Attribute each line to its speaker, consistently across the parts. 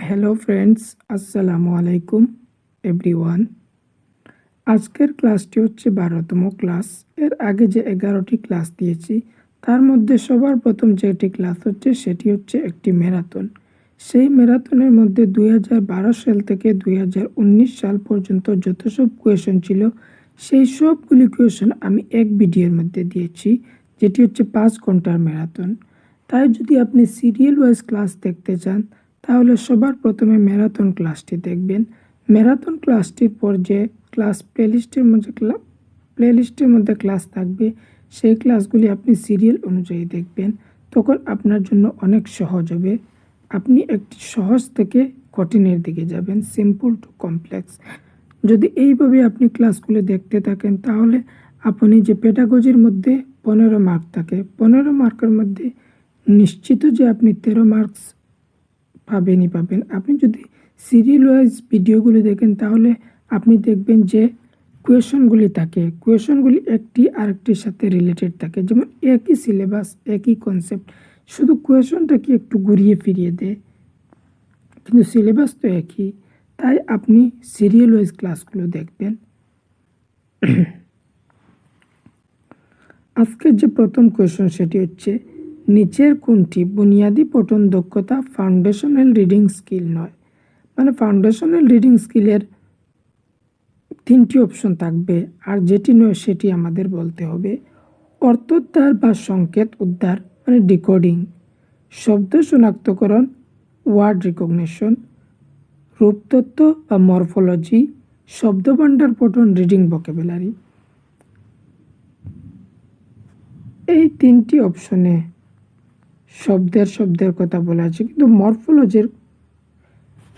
Speaker 1: Hello friends, আসসালামু আলাইকুম everyone. আজকের ক্লাসটি হচ্ছে 12তম ক্লাস। এর আগে যে 11টি ক্লাস দিয়েছি তার মধ্যে সবার প্রথম যেটি ক্লাস হচ্ছে সেটি হচ্ছে একটি ম্যারাথন। সেই ম্যারাথনের মধ্যে 2012 সাল থেকে 2019 সাল পর্যন্ত যত সব কোয়েশন ছিল সেই সবগুলি কোয়েশন আমি এক ভিডিওর মধ্যে দিয়েছি, যেটি হচ্ছে 5 ঘন্টার ম্যারাথন। তাই যদি আপনি সিরিয়াল ওয়াইজ ক্লাস দেখতে চান তাহলে সবার প্রথমে ম্যারাথন ক্লাসটি দেখবেন। ম্যারাথন ক্লাসটির পর যে ক্লাস প্লেলিস্টের মধ্যে ক্লাস থাকবে সেই ক্লাসগুলি আপনি সিরিয়াল অনুযায়ী দেখবেন, তখন আপনার জন্য অনেক সহজ হবে। আপনি একটি সহজ থেকে কঠিনের দিকে যাবেন, সিম্পল টু কমপ্লেক্স। যদি এইভাবে আপনি ক্লাসগুলো দেখতে থাকেন তাহলে আপনি যে পেডাগজির মধ্যে 15 মার্ক থাকে, 15 মার্কের মধ্যে নিশ্চিত যে আপনি 13 মার্কস পাবেন। আপনি যদি সিরিয়াল ওয়াইজ ভিডিওগুলি দেখেন তাহলে আপনি দেখবেন যে কোয়েশনগুলি একটি আরেকটির সাথে রিলেটেড থাকে, যেমন একই সিলেবাস একই কনসেপ্ট, শুধু কোয়েশনটাকে একটু ঘুরিয়ে ফিরিয়ে দেয়, কিন্তু সিলেবাস তো একই। তাই আপনি সিরিয়াল ওয়াইজ ক্লাসগুলো দেখবেন। আজকের যে প্রথম কোয়েশন সেটি হচ্ছে, নিচের কোনটি বুনিয়াদি পঠন দক্ষতা ফাউন্ডেশনাল রিডিং স্কিল নয়? মানে ফাউন্ডেশনাল রিডিং স্কিলের 3টি অপশন থাকবে, আর যেটি নয় সেটি আমাদের বলতে হবে। অর্থোদ্ধার বা সংকেত উদ্ধার মানে ডিকোডিং, শব্দ শনাক্তকরণ ওয়ার্ড রিকগনিশন, রূপতত্ত্ব বা মরফোলজি, শব্দভাণ্ডার পঠন রিডিং ভোকাবুলারি। এই 3টি অপশনে শব্দের কথা বলা আছে, কিন্তু মরফোলজির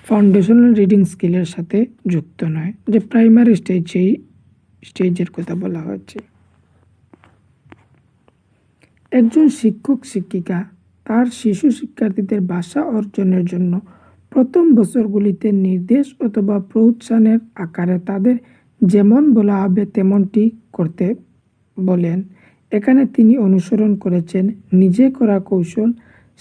Speaker 1: ফাউন্ডেশনাল রিডিং স্কিলের সাথে যুক্ত নয়, যে প্রাইমারি স্টেজের কথা বলা হচ্ছে। একজন শিক্ষক শিক্ষিকা তার শিশু শিক্ষার্থীদের ভাষা অর্জনের জন্য প্রথম বছরগুলিতে নির্দেশ অথবা প্রোৎসাহনের আকারে তাদের যেমন বলা হবে তেমনটি করতে বলেন। এখানে তিনি অনুসরণ করেছেন নিজে করা কৌশল,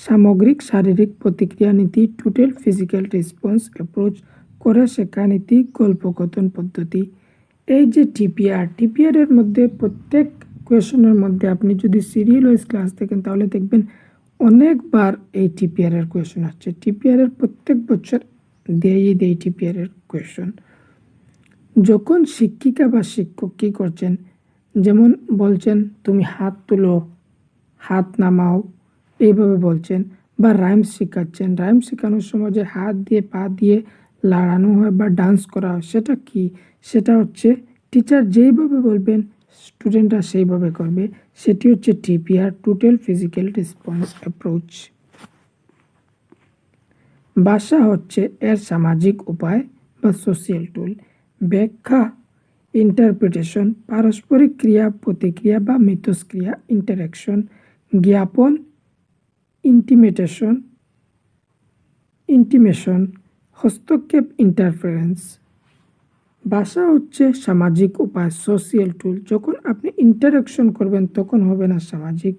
Speaker 1: সামগ্রিক শারীরিক প্রতিক্রিয়া নীতি, টোটাল ফিজিক্যাল রেসপন্স অ্যাপ্রোচ, করে শেখা নীতি, গল্পকথন পদ্ধতি। এই যে টিপিআর এর মধ্যে প্রত্যেক কোয়েশনের মধ্যে আপনি যদি সিরিয়াল ওয়াইজ ক্লাস দেখেন তাহলে দেখবেন অনেকবার এই টিপিআর এর কোয়েশন আসছে। টিপিআর এর প্রত্যেক বছর দেয় টিপিআর এর কোয়েশন। যখন শিক্ষিকা বা শিক্ষক কী করছেন, যেমন বলছেন তুমি হাত তুলো, হাত নামাও, এইভাবে বলছেন, বা রাইমস শেখাচ্ছেন, রাইমস শেখানোর সময় যে হাত দিয়ে পা দিয়ে লাড়ানো হয় বা ডান্স করা হয় সেটা কি? সেটা হচ্ছে টিচার যেইভাবে বলবেন স্টুডেন্টরা সেইভাবে করবে, সেটি হচ্ছে TPR, total physical response approach. ভাষা হচ্ছে এর সামাজিক উপায় বা সোশিয়াল টুল। ব্যাখ্যা ইন্টারপ্রিটেশন, পারস্পরিক ক্রিয়া প্রতিক্রিয়া বা মিথস্ক্রিয়া ইন্টারেকশন, জ্ঞাপন ইন্টিমেশন, হস্তক্ষেপ ইন্টারফারেন্স। ভাষা হচ্ছে সামাজিক উপায় সোশিয়াল টুল, যখন আপনি ইন্টারাকশন করবেন তখন হবে না সামাজিক।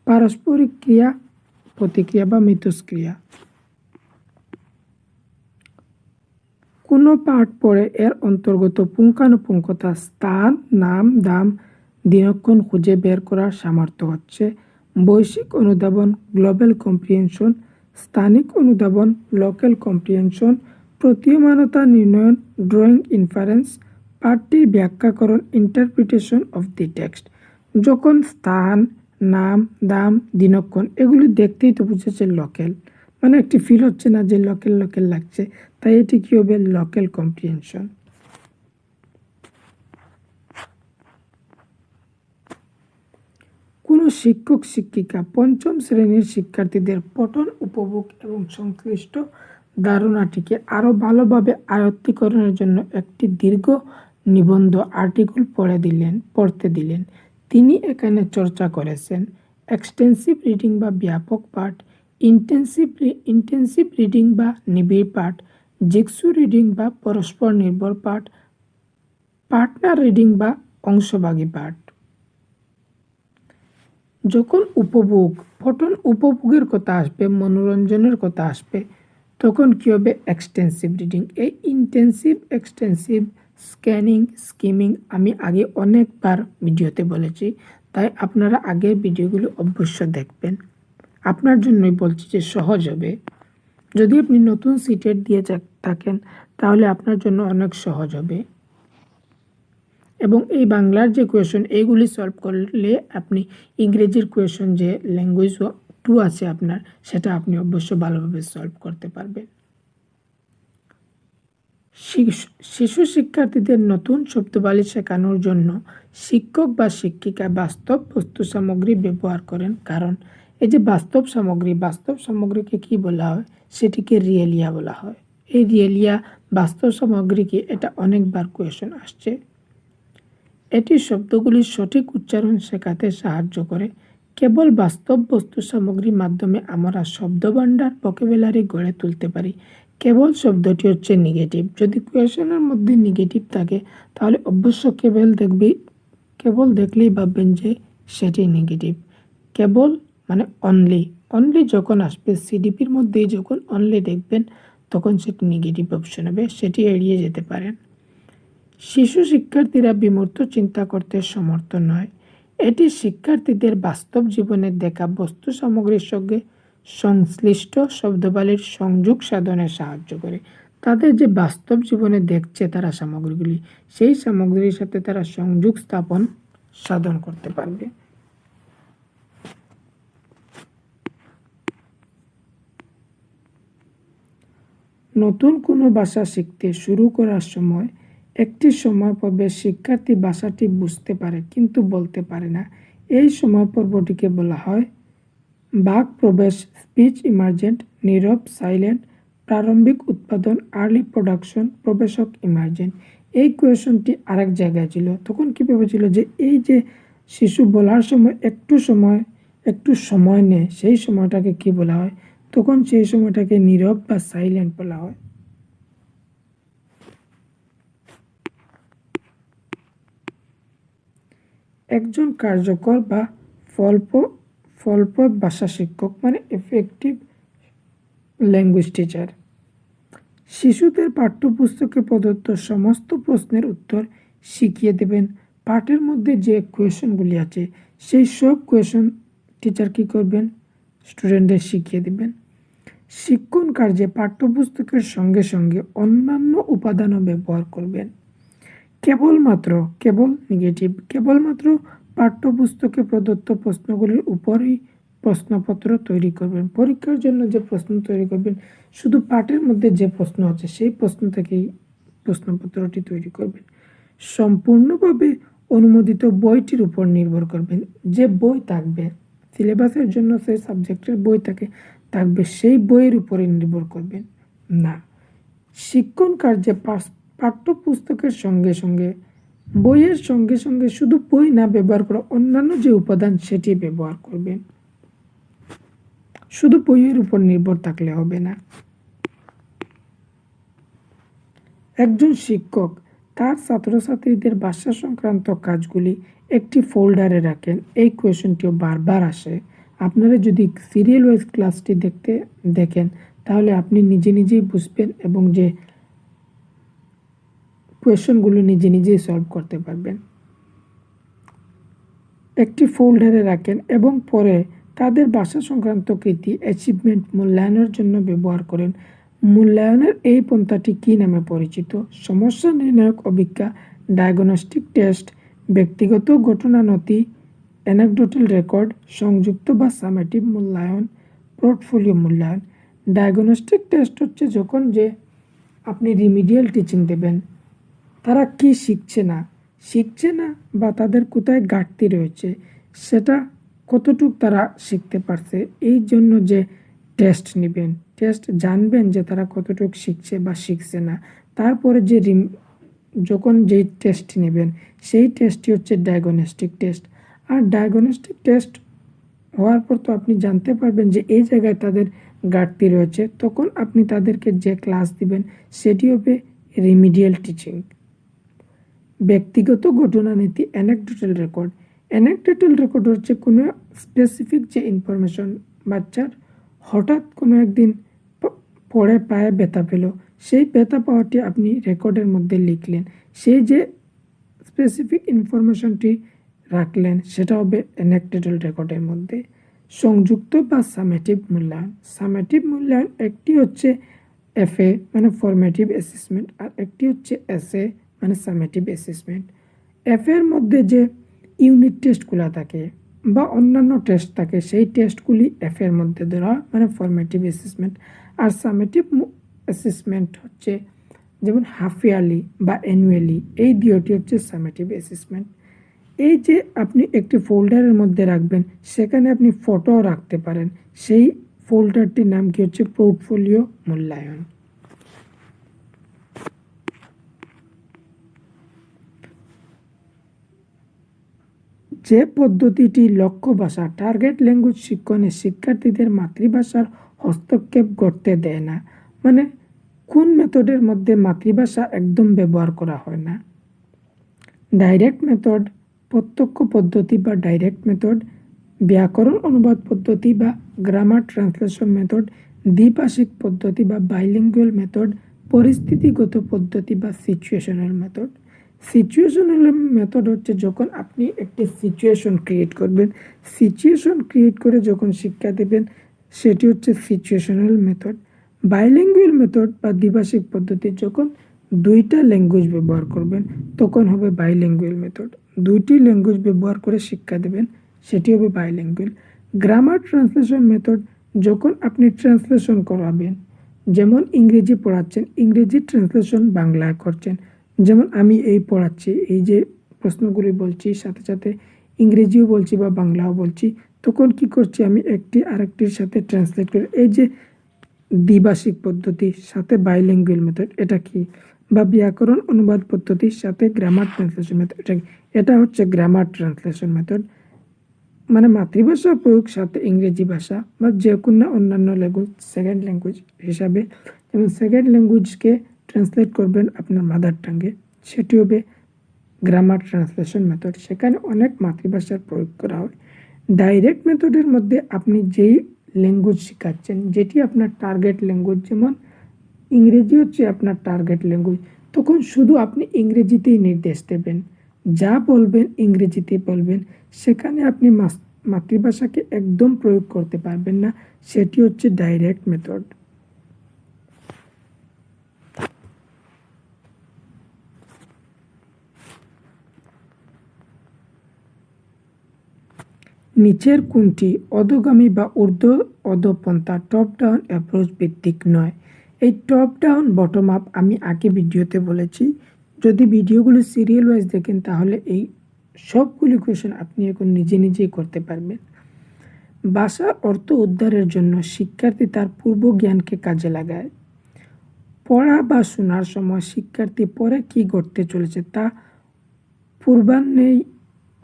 Speaker 1: পারস্পরিক ক্রিয়া প্রতিক্রিয়া বা মিথস্ক্রিয়া। কোনো পাঠ পড়ে এর অন্তর্গত পুঙ্খানুপুঙ্খতা, স্থান, নাম, দাম, দিনক্ষণ খুঁজে বের করার সামর্থ্য হচ্ছে বৈশ্বিক অনুধাবন গ্লোবাল কম্প্রিহেনশন, স্থানিক অনুধাবন লোকাল কম্প্রিহেনশন, প্রতীয়মানতা নির্ণয়ন ড্রয়িং ইনফারেন্স, পাঠটির ব্যাখ্যাকরণ ইন্টারপ্রিটেশন অফ দি টেক্সট। যখন স্থান, নাম, দাম, দিনক্ষণ এগুলি দেখতেই তো বুঝেছে লোকাল, মানে একটি ফিল হচ্ছে না যে লোকাল লাগছে, তাই এটি কী হবে? Local comprehension. কোনো শিক্ষক শিক্ষিকা পঞ্চম শ্রেণীর শিক্ষার্থীদের পঠন উপভোগ এবং সংশ্লিষ্ট ধারণাটিকে আরও ভালোভাবে আয়ত্তীকরণের জন্য একটি দীর্ঘ নিবন্ধ আর্টিকেল পড়তে দিলেন। তিনি এখানে চর্চা করেছেন এক্সটেন্সিভ রিডিং বা ব্যাপক পাঠ, ইন্টেন্সিভ রিডিং বা নিবিড় পাঠ, জিগসু রিডিং বা পরস্পর নির্ভর পাঠ, পার্টনার রিডিং বা অংশভাগী পাঠ। যখন পঠন উপভোগের কথা আসবে, মনোরঞ্জনের কথা আসবে, তখন কী হবে? Extensive reading. এই ইন্টেন্সিভ, এক্সটেন্সিভ, স্ক্যানিং, স্কিমিং আমি আগে অনেকবার ভিডিওতে বলেছি, তাই আপনারা আগের ভিডিওগুলো অবশ্য দেখবেন। আপনার জন্যই বলছি যে সহজ হবে। যদি আপনি নতুন সিটেট দিয়ে থাকেন তাহলে আপনার জন্য অনেক সহজ হবে। এবং এই বাংলার যে কোয়েশন এইগুলি সলভ করলে আপনি ইংরেজির কোয়েশন যে ল্যাঙ্গুয়েজ 2 আছে আপনার, সেটা আপনি অবশ্য ভালোভাবে সলভ করতে পারবেন। শিশু শিক্ষার্থীদের নতুন শব্দবালী শেখানোর জন্য শিক্ষক বা শিক্ষিকা বাস্তব বস্তু সামগ্রী ব্যবহার করেন, কারণ এই যে বাস্তব সামগ্রীকে কি বলা হয়? সেটিকে রিয়েলিয়া বলা হয়। এই রিয়েলিয়া বাস্তব সামগ্রীকে, এটা অনেকবার কোয়েশন আসছে। এটি শব্দগুলির সঠিক উচ্চারণ শেখাতে সাহায্য করে। কেবল বাস্তব বস্তু সামগ্রীর মাধ্যমে আমরা শব্দভাণ্ডার, ভোকাবুলারি গড়ে তুলতে পারি। কেবল শব্দটি হচ্ছে নেগেটিভ। যদি কোয়েশনের মধ্যে নেগেটিভ থাকে তাহলে অবশ্য কেবল দেখলেই ভাববেন যে সেটি নেগেটিভ। কেবল মানে অনলি যখন আসবে সিডিপির মধ্যেই যখন অনলি দেখবেন তখন সেটি নেগেটিভ অপশন হবে, সেটি এড়িয়ে যেতে পারেন। শিশু শিক্ষার্থীরা বিমূর্ত চিন্তা করতে সমর্থ নয়। এটি শিক্ষার্থীদের বাস্তব জীবনে দেখা বস্তু সামগ্রীর সঙ্গে সংশ্লিষ্ট শব্দবালীর সংযোগ সাধনে সাহায্য করে। তাদের যে বাস্তব জীবনে দেখছে তারা সামগ্রীগুলি, সেই সামগ্রীর সাথে তারা সংযোগ সাধন করতে পারবে। নতুন কোনো ভাষা শিখতে শুরু করার সময় একটি সময় পর্বে শিক্ষার্থী ভাষাটি বুঝতে পারে কিন্তু বলতে পারে না। এই সময় পর্বটিকে বলা হয় বাক প্রবেশ, স্পিচ ইমার্জেন্ট, নীরব সাইলেন্ট, প্রারম্ভিক উৎপাদন, আর্লি প্রোডাকশন, প্রবেশক ইমার্জেন্ট। এই কোয়েশনটি আরেক জায়গায় ছিল। তখন কী ভেবেছিল যে এই যে শিশু বলার সময় একটু সময় নেয়, সেই সময়টাকে কি বলা হয়? তখন সেই সময়টাকে নীরব বা সাইলেন্ট বলা হয়। একজন কার্যকর বা ফলপ্রদ ভাষা শিক্ষক মানে এফেক্টিভ ল্যাঙ্গুয়েজ টিচার শিশুদের পাঠ্যপুস্তকে প্রদত্ত সমস্ত প্রশ্নের উত্তর শিখিয়ে দেবেন। পাঠের মধ্যে যে কোয়েশনগুলি আছে সেই সব কোয়েশন টিচার কী করবেন? স্টুডেন্টদের শিখিয়ে দেবেন। শিক্ষণ কার্যে পাঠ্যপুস্তকের সঙ্গে সঙ্গে অন্যান্য উপাদানও ব্যবহার করবেন। কেবলমাত্র পাঠ্যপুস্তকে প্রদত্ত প্রশ্নগুলির উপরই প্রশ্নপত্র তৈরি করবেন। পরীক্ষার জন্য যে প্রশ্ন তৈরি করবেন শুধু পাঠের মধ্যে যে প্রশ্ন আছে সেই প্রশ্ন থেকেই প্রশ্নপত্রটি তৈরি করবেন। সম্পূর্ণভাবে অনুমোদিত বইটির উপর নির্ভর করবেন। যে বই থাকবে সিলেবাসের জন্য, সেই সাবজেক্টের বই থাকবে সেই বইয়ের উপরে নির্ভর করবেন না। শিক্ষণ কার্যে পাঠ্যপুস্তকের সঙ্গে বইয়ের সঙ্গে শুধু বই না ব্যবহার করা অন্যান্য যে উপাদান সেটি ব্যবহার করবেন। শুধু বইয়ের উপর নির্ভর থাকলে হবে না। একজন শিক্ষক তার ছাত্রছাত্রীদের ভাষা সংক্রান্ত কাজগুলি একটি ফোল্ডারে রাখেন। এই কোয়েশনটিও বারবার আসে। আপনারা যদি সিরিয়াল ওয়াইজ ক্লাসটি দেখেন তাহলে আপনি নিজেই বুঝবেন এবং যে কোয়েশনগুলো নিজেই সলভ করতে পারবেন। একটি ফোল্ডারে রাখেন এবং পরে তাদের ভাষা সংক্রান্ত কৃতি অ্যাচিভমেন্ট মূল্যায়নের জন্য ব্যবহার করেন। মূল্যায়নের এই পন্থাটি কী নামে পরিচিত? সমস্যা নির্ণায়ক অভিজ্ঞতা, ডায়াগনস্টিক টেস্ট, ব্যক্তিগত ঘটনা নথি, অ্যানেকডোটাল রেকর্ড, সংযুক্ত বা সামেটিভ মূল্যায়ন, পোর্টফোলিও মূল্যায়ন। ডায়াগনস্টিক টেস্ট হচ্ছে যখন যে আপনি রিমিডিয়াল টিচিং দেবেন, তারা কি শিখছে না বা তাদের কোথায় ঘাটতি রয়েছে সেটা কতটুকু তারা শিখতে পারছে, এই জন্য যে টেস্ট নেবেন, টেস্ট জানবেন যে তারা কতটুকু শিখছে বা শিখছে না। তারপরে যখন যেই টেস্ট নেবেন সেই টেস্টটি হচ্ছে ডায়াগনস্টিক টেস্ট। আর ডায়াগনস্টিক টেস্ট হওয়ার পর তো আপনি জানতে পারবেন যে এই জায়গায় তাদের ঘাটতি রয়েছে, তখন আপনি তাদেরকে যে ক্লাস দিবেন সেটি হবে রিমিডিয়াল টিচিং। ব্যক্তিগত ঘটনা নীতি, অ্যানেকডোটাল রেকর্ড হচ্ছে কোনো স্পেসিফিক যে ইনফরমেশন বাচ্চার হঠাৎ কোনো একদিন পড়ে পায়ে ব্যথা পেল, সেই ব্যথা পাওয়াটি আপনি রেকর্ডের মধ্যে লিখলেন। সেই যে স্পেসিফিক ইনফরমেশনটি রাখলেন সেটা হবে অ্যানেকডোটাল রেকর্ডের মধ্যে। সংযুক্ত বা সামেটিভ মূল্যায়ন। সামেটিভ মূল্যায়ন একটি হচ্ছে এফএ মানে ফরমেটিভ অ্যাসেসমেন্ট, আর একটি হচ্ছে এসএ মানে সামেটিভ অ্যাসেসমেন্ট। এফের মধ্যে যে ইউনিট টেস্টগুলো থাকে বা অন্যান্য টেস্ট থাকে, সেই টেস্টগুলি এফের মধ্যে ধরা হয় মানে ফরমেটিভ অ্যাসেসমেন্ট। আর সামেটিভ অ্যাসেসমেন্ট হচ্ছে যেমন হাফ ইয়ারলি বা অ্যানুয়ালি, এই দুটি হচ্ছে সামেটিভ অ্যাসেসমেন্ট। এই যে আপনি একটি ফোল্ডারের মধ্যে রাখবেন, সেখানে আপনি ফটোও রাখতে পারেন, সেই ফোল্ডারটির নাম কি হচ্ছে পোর্টফোলিও মূল্যায়ন। যে পদ্ধতিটি লক্ষ্য ভাষা টার্গেট ল্যাঙ্গুয়েজ শিক্ষণে শিক্ষার্থীদের মাতৃভাষার হস্তক্ষেপ করতে দেয় না, মানে কোন মেথডের মধ্যে মাতৃভাষা একদম ব্যবহার করা হয় না। ডাইরেক্ট মেথড, প্রত্যক্ষ পদ্ধতি বা ডাইরেক্ট মেথড, ব্যাকরণ অনুবাদ পদ্ধতি বা গ্রামার ট্রান্সলেশন মেথড, দ্বিভাষিক পদ্ধতি বা বাইলিঙ্গুয়াল মেথড, পরিস্থিতিগত পদ্ধতি বা সিচুয়েশনাল মেথড। সিচুয়েশনাল মেথড হচ্ছে যখন আপনি একটি সিচুয়েশন ক্রিয়েট করবেন, সিচুয়েশন ক্রিয়েট করে যখন শিক্ষা দেবেন, সেটি হচ্ছে সিচুয়েশনাল মেথড। বাইলিঙ্গুয়াল মেথড বা দ্বিভাষিক পদ্ধতি যখন দুইটা ল্যাঙ্গুয়েজ ব্যবহার করবেন, তখন হবে বাইলিঙ্গুয়াল মেথড। দুইটি ল্যাঙ্গুয়েজ ব্যবহার করে শিক্ষা দেবেন, সেটি হবে বাইলিঙ্গুয়াল। গ্রামার ট্রান্সলেশন মেথড যখন আপনি ট্রান্সলেশন করাবেন, যেমন ইংরেজি পড়াচ্ছেন, ইংরেজি ট্রান্সলেশন বাংলায় করছেন, যেমন আমি এই পড়াচ্ছি, এই যে প্রশ্নগুলি বলছি সাথে সাথে ইংরেজিও বলছি বা বাংলাও বলছি, তখন কি করছি আমি একটি আরেকটির সাথে ট্রান্সলেট করে, এই যে দ্বিভাষিক পদ্ধতির সাথে বাইলিঙ্গুয়াল মেথড এটা কি, বা ব্যাকরণ অনুবাদ পদ্ধতির সাথে গ্রামার ট্রান্সলেশন মেথড এটা কি, এটা হচ্ছে গ্রামার ট্রান্সলেশন মেথড, মানে মাতৃভাষা প্রয়োগ সাথে ইংরেজি ভাষা বা যে কোনো অন্যান্য ল্যাঙ্গুয়েজ সেকেন্ড ল্যাঙ্গুয়েজ হিসাবে, যেমন সেকেন্ড ল্যাঙ্গুয়েজকে ট্রান্সলেট করবেন আপনার মাদার টাঙ্গে, সেটি হবে গ্রামার ট্রান্সলেশন মেথড, সেখানে অনেক মাতৃভাষার প্রয়োগ করা হয়। ডাইরেক্ট মেথডের মধ্যে আপনি যেই ল্যাঙ্গুয়েজ শেখাচ্ছেন, যেটি আপনার টার্গেট ল্যাঙ্গুয়েজ, যেমন ইংরেজি হচ্ছে আপনার টার্গেট ল্যাঙ্গুয়েজ, তখন শুধু আপনি ইংরেজিতেই নির্দেশ দেবেন, যা বলবেন ইংরেজিতে বলবেন, সেখানে আপনি মাতৃভাষাকে একদম প্রয়োগ করতে পারবেন না, সেটি হচ্ছে ডাইরেক্ট মেথড। নিচের কোনটি অধোগামী বা ঊর্ধ্ব অধঃপন্থা টপ ডাউন অ্যাপ্রোচ ভিত্তিক নয়? এই টপ ডাউন বটম আপ আমি আগে ভিডিওতে বলেছি, যদি ভিডিওগুলো সিরিয়াল ওয়াইজ দেখেন তাহলে এই সবগুলি কোয়েশন আপনি এখন নিজে নিজেই করতে পারবেন। ভাষার অর্থ উদ্ধারের জন্য শিক্ষার্থী তার পূর্ব জ্ঞানকে কাজে লাগায়। পড়া বা শোনার সময় শিক্ষার্থী পরে কি ঘটতে চলেছে তা পূর্বান্নেই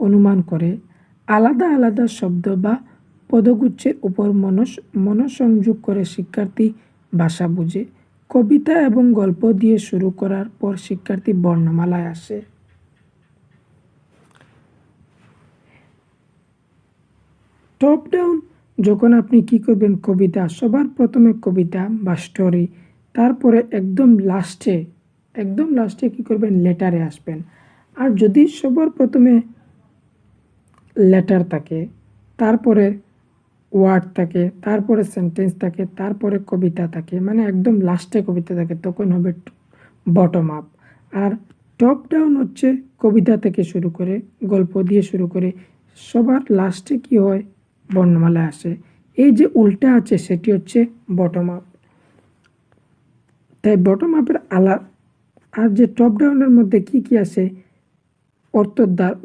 Speaker 1: অনুমান করে। আলাদা আলাদা শব্দ বা পদগুচ্ছের উপর মনোসংযোগ করে শিক্ষার্থী ভাষা বুঝে। কবিতা এবং গল্প দিয়ে শুরু করার পর শিক্ষার্থী বর্ণমালায় আসে। টপ ডাউন যখন আপনি কি করবেন, কবিতা সবার প্রথমে কবিতা বা স্টোরি, তারপরে একদম লাস্টে কি করবেন, লেটারে আসবেন। আর যদি সবার প্রথমে লেটার থাকে, তারপরে ওয়ার্ড থাকে, তারপরে সেন্টেন্স থাকে, তারপরে কবিতা থাকে, মানে একদম লাস্টে কবিতা থাকে, তখন হবে বটম আপ। আর টপ ডাউন হচ্ছে কবিতা থেকে শুরু করে, গল্প দিয়ে শুরু করে, সবার লাস্টে কি হয়, বর্ণমালা আসে। এই যে উল্টা আছে সেটি হচ্ছে বটম আপ। তাই বটম আপের আর যে টপ ডাউনের মধ্যে কি কি আসে,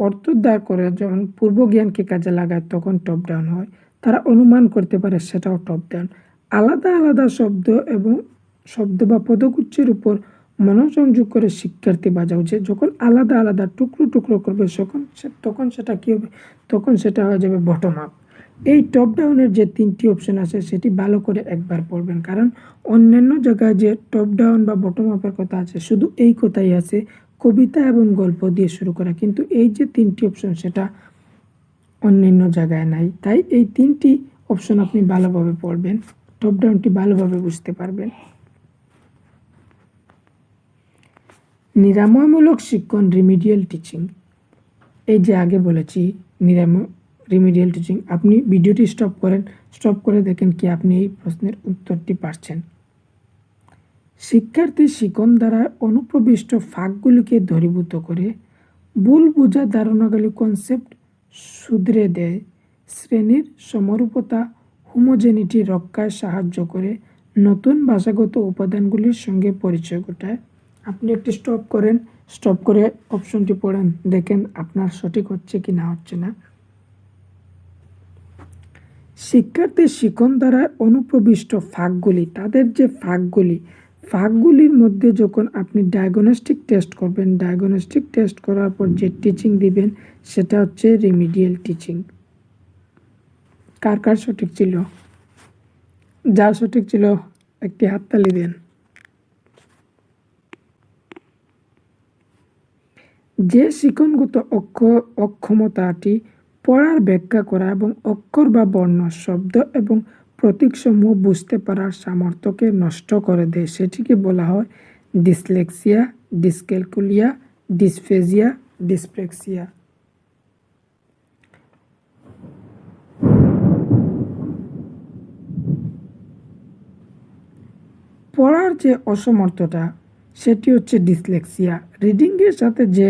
Speaker 1: অর্থোদ্ধার করে যখন পূর্ব জ্ঞানকে কাজে লাগায় তখন টপ ডাউন হয়। তারা অনুমান করতে পারে, সেটাও টপ ডাউন। আলাদা আলাদা শব্দ বা পদগুচ্ছের উপর মনোসংযোগ করে শিক্ষার্থী বাজা উচিত। যখন আলাদা আলাদা টুকরো করবে তখন সেটা কী হবে, তখন সেটা হয়ে যাবে বটম আপ। এই টপ ডাউনের যে তিনটি অপশন আছে সেটি ভালো করে একবার পড়বেন, কারণ অন্যান্য জায়গায় যে টপ ডাউন বা বটম আপের কথা আছে শুধু এই কথাই আছে, কবিতা এবং গল্প দিয়ে শুরু করা, কিন্তু এই যে তিনটি অপশন সেটা অন্যান্য জায়গায় নাই। তাই এই তিনটি অপশন আপনি ভালোভাবে পড়বেন, টপ ডাউনটি ভালোভাবে বুঝতে পারবেন। নিরাময়মূলক শিক্ষণ রিমিডিয়াল টিচিং। এই যে আগে বলেছি রিমিডিয়াল টিচিং, আপনি ভিডিওটি স্টপ করেন, স্টপ করে দেখেন কি আপনি এই প্রশ্নের উত্তরটি পারছেন। শিক্ষার্থী শিখন দ্বারা অনুপ্রবিষ্ট ফাঁকগুলিকে দূরীভূত করে ভুল বোঝা ধারণাগুলি কনসেপ্ট শুধরে দেয়, শ্রেণীর সমরূপতা হোমোজেনিটি রক্ষায় সাহায্য করে, নতুন ভাষাগত উপাদানগুলির সঙ্গে পরিচয় ঘটায়। আপনি একটি স্টপ করেন, স্টপ করে অপশনটি পড়েন, দেখেন আপনার সঠিক হচ্ছে কি না হচ্ছে না। শিক্ষার্থীর শিখন দ্বারা অনুপ্রবিষ্ট ফাঁকগুলি, তাদের যে ফাঁকগুলির মধ্যে যখন আপনি ডায়াগনস্টিক টেস্ট করবেন, ডায়াগনস্টিক টেস্ট করার পর যে টিচিং দিবেন সেটা হচ্ছে রিমিডিয়াল টিচিং। কার কার সঠিক ছিল? যার সঠিক ছিল একটি হাততালি দেন। যে শিক্ষণগত অক্ষমতাটি পড়ার ব্যাখ্যা করা এবং অক্ষর বা বর্ণ, শব্দ এবং প্রতীকসমূহ বুঝতে পারার সামর্থ্যকে নষ্ট করে দেয়, সেটিকে বলা হয় ডিসলেক্সিয়া, ডিসক্যালকুলিয়া, ডিসফেজিয়া, ডিসপ্লেক্সিয়া। পড়ার যে অসমর্থতা সেটি হচ্ছে ডিসলেক্সিয়া। রিডিংয়ের সাথে যে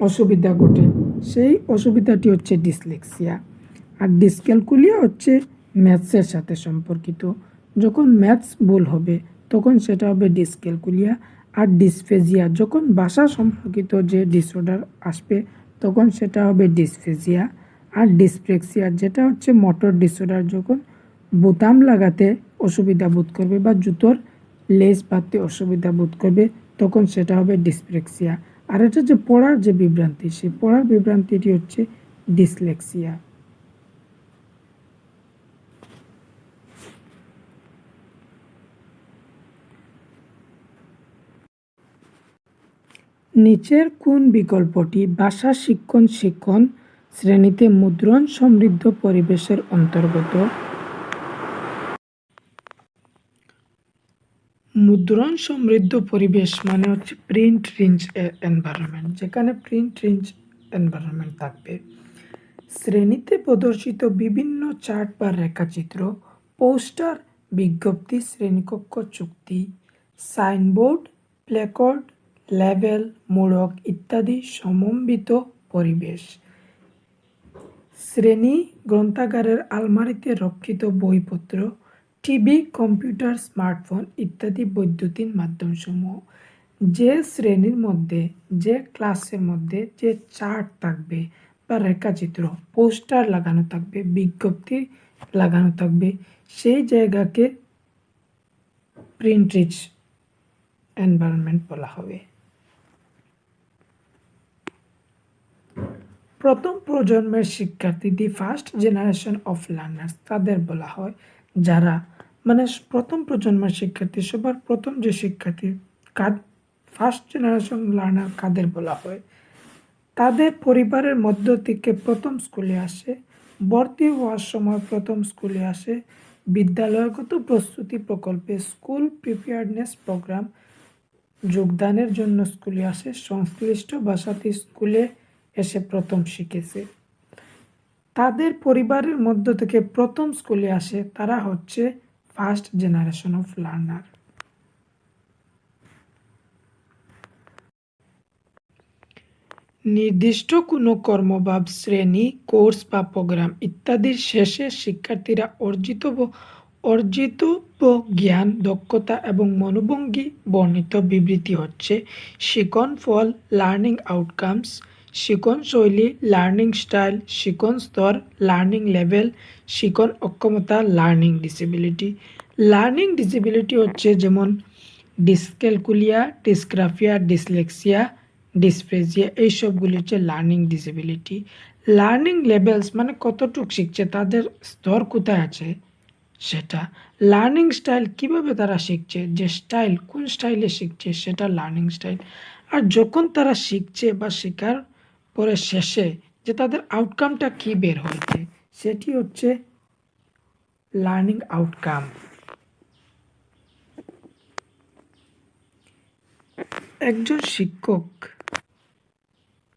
Speaker 1: অসুবিধা ঘটে সেই অসুবিধাটি হচ্ছে ডিসলেক্সিয়া। আর ডিসক্যালকুলিয়া হচ্ছে ম্যাথসের সাথে সম্পর্কিত, যখন ম্যাথস ভুল হবে তখন সেটা হবে ডিসক্যালকুলিয়া। আর ডিসফেজিয়া, যখন ভাষা সম্পর্কিত যে ডিসঅর্ডার আসবে তখন সেটা হবে ডিসফেজিয়া। আর ডিসপ্লেক্সিয়া যেটা হচ্ছে মোটর ডিসঅর্ডার, যখন বোতাম লাগাতে অসুবিধা বোধ করবে বা জুতোর লেস বাঁধতে অসুবিধা বোধ করবে তখন সেটা হবে ডিসপ্লেক্সিয়া। আর এটা যে পড়ার যে বিভ্রান্তি, সেই পড়ার বিভ্রান্তিটি হচ্ছে ডিসলেক্সিয়া। নিচের কোন বিকল্পটি ভাষা শিক্ষণ শ্রেণীতে মুদ্রণ সমৃদ্ধ পরিবেশের অন্তর্গত? মুদ্রণ সমৃদ্ধ পরিবেশ মানে হচ্ছে প্রিন্ট রিচ এনভায়রনমেন্ট, যেখানে প্রিন্ট রিচ এনভায়রনমেন্ট থাকবে। শ্রেণীতে প্রদর্শিত বিভিন্ন চার্ট বা রেখাচিত্র, পোস্টার, বিজ্ঞপ্তি, শ্রেণীকক্ষ চুক্তি, সাইনবোর্ড, প্ল্যাকার্ড, লেবেল, মোড়ক ইত্যাদি সমন্বিত পরিবেশ। শ্রেণী গ্রন্থাগারের আলমারিতে রক্ষিত বইপত্র, টিভি, কম্পিউটার, স্মার্টফোন ইত্যাদি বৈদ্যুতিন মাধ্যমসমূহ। যে শ্রেণীর মধ্যে, যে ক্লাসের মধ্যে যে চার্ট থাকবে বা রেখাচিত্র, পোস্টার লাগানো থাকবে, বিজ্ঞপ্তি লাগানো থাকবে, সেই জায়গাকে প্রিন্ট রিচ এনভায়রনমেন্ট বলা হবে। প্রথম প্রজন্মের শিক্ষার্থী, the first generation of learners, তাদের বলা হয় যারা মানে প্রথম প্রজন্মের শিক্ষার্থী, সবার প্রথম যে শিক্ষার্থী, ফার্স্ট জেনারেশন লার্নার কাদের বলা হয়? তাদের পরিবারের মধ্য থেকে প্রথম স্কুলে আসে, ভর্তি হওয়ার সময় প্রথম স্কুলে আসে, বিদ্যালয়গত প্রস্তুতি প্রকল্পে, স্কুল প্রিপেয়ারনেস প্রোগ্রাম যোগদানের জন্য স্কুলে আসে, সংশ্লিষ্ট ভাষাতে স্কুলে এসে প্রথম শিখেছে। তাদের পরিবারের মধ্য থেকে প্রথম স্কুলে আসে, তারা হচ্ছে ফার্স্ট জেনারেশন অফ লার্নার। নির্দিষ্ট কোনো কর্ম বা শ্রেণী, কোর্স বা প্রোগ্রাম ইত্যাদির শেষে শিক্ষার্থীরা অর্জিত জ্ঞান, দক্ষতা এবং মনোভঙ্গি বর্ণিত বিবৃতি হচ্ছে শিখন ফল, লার্নিং আউটকামস, শিখন শৈলী, লার্নিং স্টাইল, শিখন স্তর, লার্নিং লেভেল, শিখন অক্ষমতা, লার্নিং ডিসেবিলিটি। লার্নিং ডিসেবিলিটি হচ্ছে যেমন ডিসক্যালকুলিয়া, ডিসগ্রাফিয়া, ডিসলেক্সিয়া, ডিসপ্লেজিয়া, এইসবগুলি হচ্ছে লার্নিং ডিসেবিলিটি। লার্নিং লেভেলস মানে কতটুকু শিখছে, তাদের স্তর কোথায় আছে সেটা। লার্নিং স্টাইল, কিভাবে তারা শিখছে, যে স্টাইল, কোন স্টাইলে শিখছে সেটা লার্নিং স্টাইল। আর যখন তারা শিখছে বা শেখার পরে শেষে যে তাদের আউটকামটা কি বের হয়েছে সেটি হচ্ছে লার্নিং আউটকাম। একজন শিক্ষক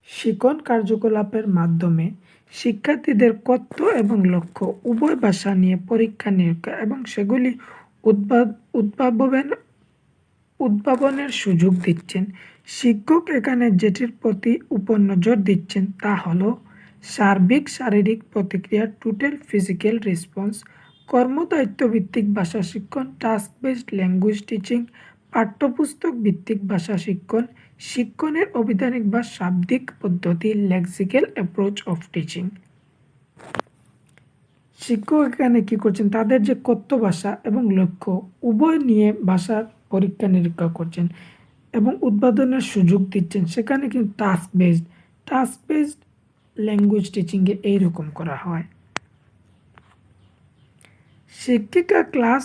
Speaker 1: শিক্ষণ কার্যকলাপের মাধ্যমে শিক্ষার্থীদের কর্তব্য এবং লক্ষ্য উভয় ভাষা নিয়ে পরীক্ষা নিরীক্ষা এবং সেগুলি উদ্ভাবন উদ্ভাবনের সুযোগ দিচ্ছেন। শিক্ষক এখানে যেটির প্রতি উপনজর দিচ্ছেন তা হল সার্বিক শারীরিক প্রতিক্রিয়া, টোটাল ফিজিক্যাল রেসপন্স, কর্মদায়িত্ব ভিত্তিক ভাষা শিক্ষণ, টাস্ক বেসড ল্যাঙ্গুয়েজ টিচিং, পাঠ্যপুস্তক ভিত্তিক ভাষা শিক্ষণ, শিক্ষণের অভিধানিক বা শাব্দিক পদ্ধতি, লেক্সিক্যাল অ্যাপ্রোচ অফ টিচিং। শিক্ষক এখানে কি করছেন, তাদের যে কথ্য ভাষা এবং লক্ষ্য উভয় নিয়ে ভাষার পরীক্ষা নিরীক্ষা করছেন এবং উদ্বোধনের সুযোগ দিচ্ছেন। সেখানে কিন্তু টাস্ক বেসড ল্যাঙ্গুয়েজ টিচিংয়ে এইরকম করা হয়। শিক্ষিকা ক্লাস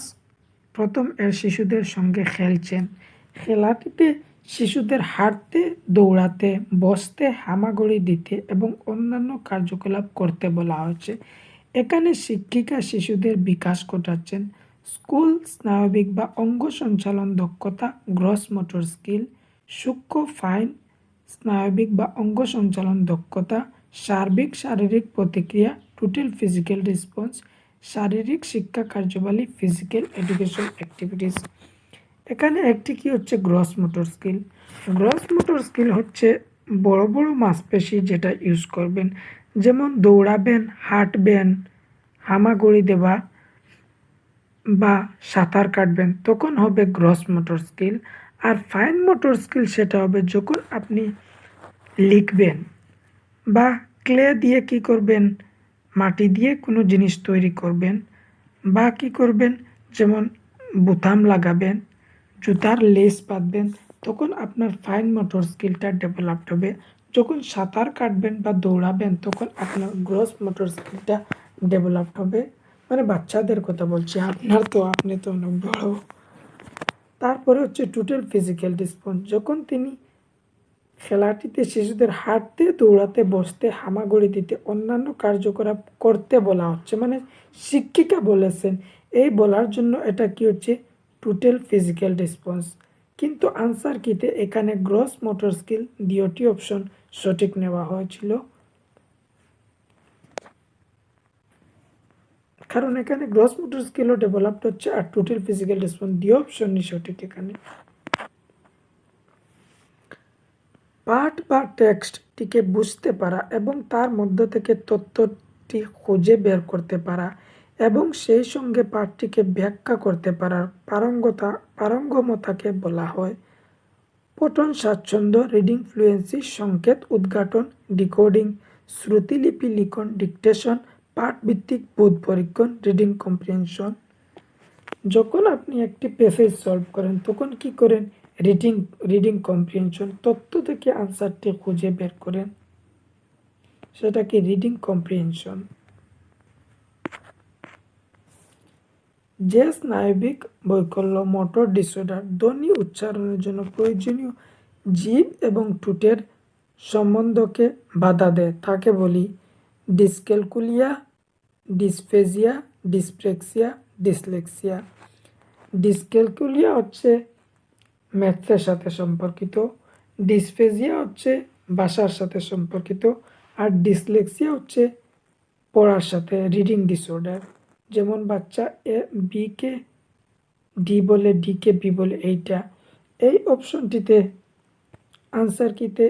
Speaker 1: প্রথম এর শিশুদের সঙ্গে খেলছেন। খেলাটিতে শিশুদের হাঁটতে, দৌড়াতে, বসতে, হামাগুড়ি দিতে এবং অন্যান্য কার্যকলাপ করতে বলা হয়েছে। এখানে শিক্ষিকা শিশুদের বিকাশ ঘটাচ্ছেন। স্কুল স্নায়বিক বা অঙ্গ সঞ্চালন দক্ষতা, গ্রস মোটর স্কিল, সূক্ষ্ম ফাইন স্নায়বিক বা অঙ্গ সঞ্চালন দক্ষতা, সার্বিক শারীরিক প্রতিক্রিয়া, টোটাল ফিজিক্যাল রেসপন্স, শারীরিক শিক্ষা কার্যাবলী, ফিজিক্যাল এডুকেশন অ্যাক্টিভিটিস। এখানে একটি কি হচ্ছে gross motor skill. Gross motor skill হচ্ছে বড় বড় মাংসপেশি যেটা ইউজ করবেন, যেমন দৌড়াবেন, হাঁটবেন, হামাগুড়ি দেওয়া বা সাঁতার কাটবেন, তখন হবে গ্রস মোটর স্কিল। আর ফাইন মোটর স্কিল সেটা হবে যখন আপনি লিখবেন বা ক্লে দিয়ে কি করবেন, মাটি দিয়ে কোনো জিনিস তৈরি করবেন বা কি করবেন, যেমন বোতাম লাগাবেন, জুতার লেস বাঁধবেন, তখন আপনার ফাইন মোটর স্কিলটা ডেভেলপড হবে। যখন সাঁতার কাটবেন বা দৌড়াবেন তখন আপনার গ্রস মোটর স্কিলটা ডেভেলপড হবে। মানে বাচ্চাদের কথা বলছি, আপনি তো অনেক বড়। তারপরে হচ্ছে টোটাল ফিজিক্যাল রেসপন্স। যখন তিনি খেলাটিতে শিশুদের হাঁটতে, দৌড়াতে, বসতে, হামাগুড়ি দিতে, অন্যান্য কার্যকলাপ করতে বলা হচ্ছে, মানে শিক্ষিকা বলেছেন, এই বলার জন্য এটা কি হচ্ছে টোটাল ফিজিক্যাল রেসপন্স। কিন্তু আনসার কিতে এখানে গ্রস মোটর স্কিল দ্বিতীয়টি অপশন সঠিক নেওয়া হয়েছিল, কারণ এখানে গ্রস মোটর স্কিলও ডেভেলপড হচ্ছে আর টোটাল ফিজিক্যাল রেসপন্স দ্বিতীয় অপশনই সঠিক। এখানে পাঠ বা টেক্সটটিকে বুঝতে পারা এবং তার মধ্য থেকে তথ্যটি খুঁজে বের করতে পারা এবং সেই সঙ্গে পাঠটিকে ব্যাখ্যা করতে পারার পারঙ্গমতাকে বলা হয় পঠন স্বাচ্ছন্দ্য, রিডিং ফ্লুয়েন্সি, সংকেত উদ্ঘাটন, ডিকোডিং, শ্রুতিলিপি লিখন, ডিকটেশন, পাঠভিত্তিক বোধ পরীক্ষণ, রিডিং কম্প্রিহেনশন। যখন আপনি একটি প্যাসেজ সলভ করেন তখন কি করেন, রিডিং কম্প্রিহেনশন, তথ্য থেকে আনসারটি খুঁজে বের করেন, সেটাকে রিডিং কম্প্রিহেনশন। যে স্নায়বিক বৈকল্য, মোটর ডিসঅর্ডার, ধ্বনি উচ্চারণের জন্য প্রয়োজনীয় জিভ এবং ঠোঁটের সম্বন্ধকে বাধা দেয় তাকে বলি ডিসক্যালকুলিয়া, ডিসফেজিয়া, ডিসপ্লেক্সিয়া, ডিসলেক্সিয়া। ডিসক্যালকুলিয়া হচ্ছে ম্যাথসের সাথে সম্পর্কিত, ডিসফেজিয়া হচ্ছে ভাষার সাথে সম্পর্কিত, আর ডিসলেক্সিয়া হচ্ছে পড়ার সাথে, রিডিং ডিসঅর্ডার। যেমন বাচ্চা এ বিকে ডি বলে, ডিকে বি বলে, এইটা এই অপশনটিতে আনসার কিতে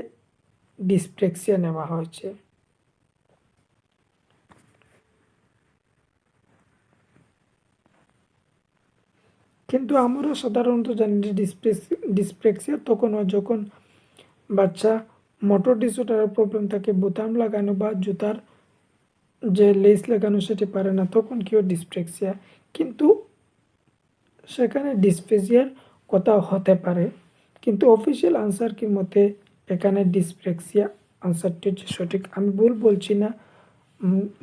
Speaker 1: ডিসপ্লেক্সিয়া নেওয়া হয়েছে। কিন্তু আমরা সাধারণত জানি যে ডিসপ্লেক্সিয়া তখন হয় যখন বাচ্চা মোটর ডিসঅর্ডারের প্রবলেম থাকে, বোতাম লাগানো বা জুতার যে লেস লাগানো সেটি পারে না, তখন কি হয় ডিসপ্লেক্সিয়া। কিন্তু সেখানে ডিসফেজিয়ার কথা হতে পারে, কিন্তু অফিসিয়াল আনসার কি মতে এখানে ডিসপ্লেক্সিয়া আনসারটি হচ্ছে সঠিক। আমি ভুল বলছি না,